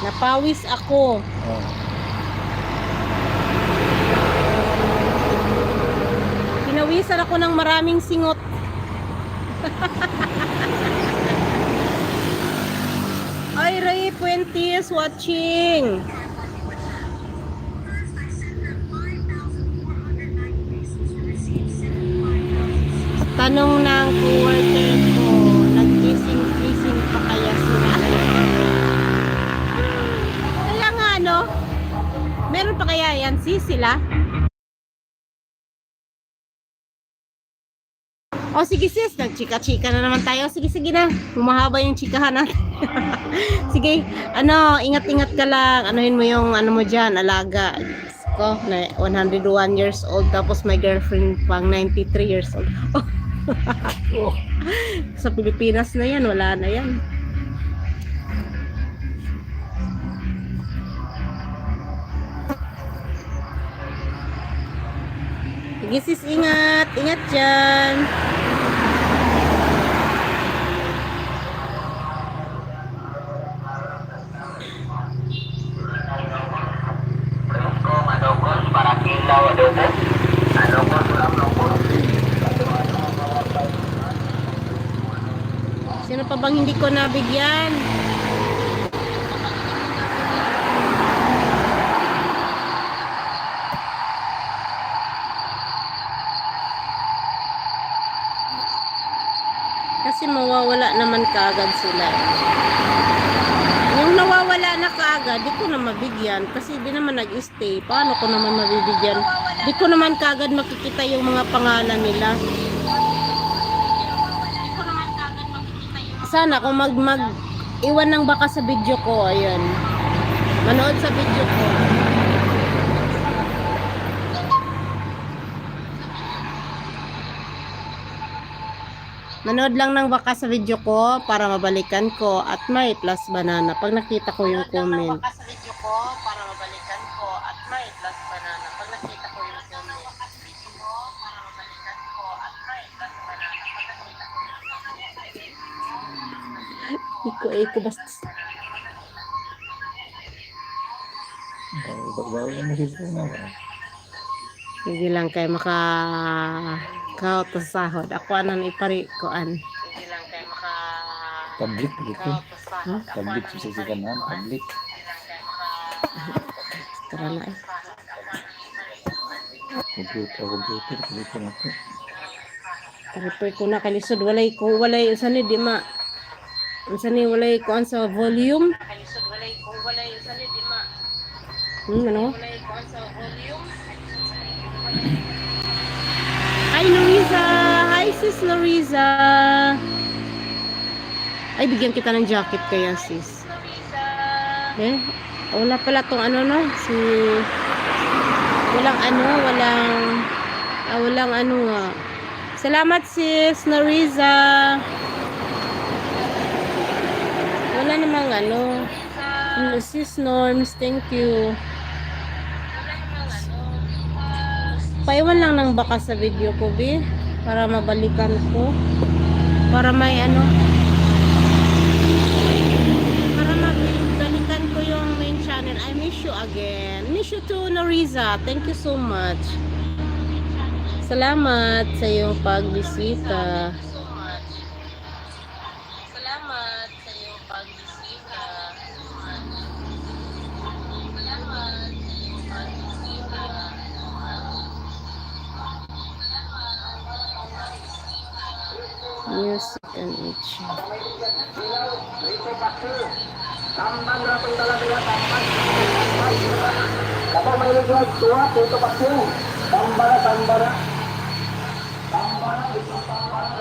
Napawis ako. Oh. Pinawisan ako ng maraming singot. Ay, Ray Puentes watching. Tanong ng co-worker ko, nag-kissing-kissing pa kaya sila? Kaya nga, no? Meron pa kaya yan, sila? O sige sis, nagchika-chika na naman tayo. Sige na, humahaba yung chikahan natin. Sige, ingat-ingat ka lang. Anuhin mo yung ano mo dyan, alaga ko, na 101 years old, tapos my girlfriend pang 93 years old. Sa Pilipinas na yan, wala na yan. Sige sis, ingat dyan. Sino pa bang hindi ko nabigyan? Kasi mawawala naman kaagad sila. Yung nawawala na kaagad, di ko na mabigyan. Kasi di naman nag-stay. Paano ko naman mabibigyan? Di ko naman kaagad makikita yung mga pangalan nila. Sana kung iwan ng baka sa video ko, ayun. Manood sa video ko. Manood lang ng baka sa video ko para mabalikan ko at may plus banana pag nakita ko yung comment. Manood lang ng baka sa video ko para mabalikan ko at may plus banana pag nakita ko yung comment. Iko basta. Sige lang kay kautos sahod. Ako anang iparikoan. Sige lang kay Public dito. Public susisikan na, public. Tara na eh. Computer, dito na to. Repair ko na kalisod. Walay usan di ma. Usan ni walay ko an sa volume. Kalisod walay usan di ma. Ano? Walay ko an sa volume. Hi Louisa! Hi sis Louisa! Ay, bigyan kita ng jacket kaya sis. Eh, wala pala tong walang nga. Salamat sis Louisa! Wala namang sis Norms, thank you. Paiwan lang ng baka sa video ko, Bi. Para mabalikan ko. Para may para mabalikan ko yung main channel. I miss you again. Miss you too, Noriza. Thank you so much. Salamat sa iyong pagbisita. Music and itch. Tambang ratong talaga ya, tambang. Kapag may ligwag, tuwa, puto pakyo. Tambara. Tambara, isang tambara.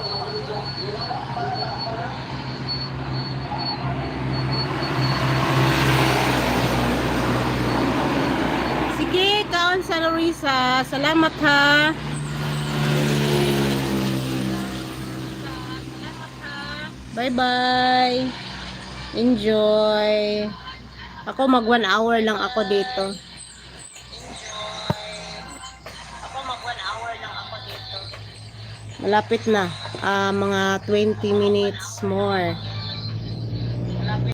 Sige, kaon sa Larissa. Salamat ha. Bye-bye. Enjoy. Ako mag 1 hour lang ako dito. Malapit na. Mga 20 minutes more.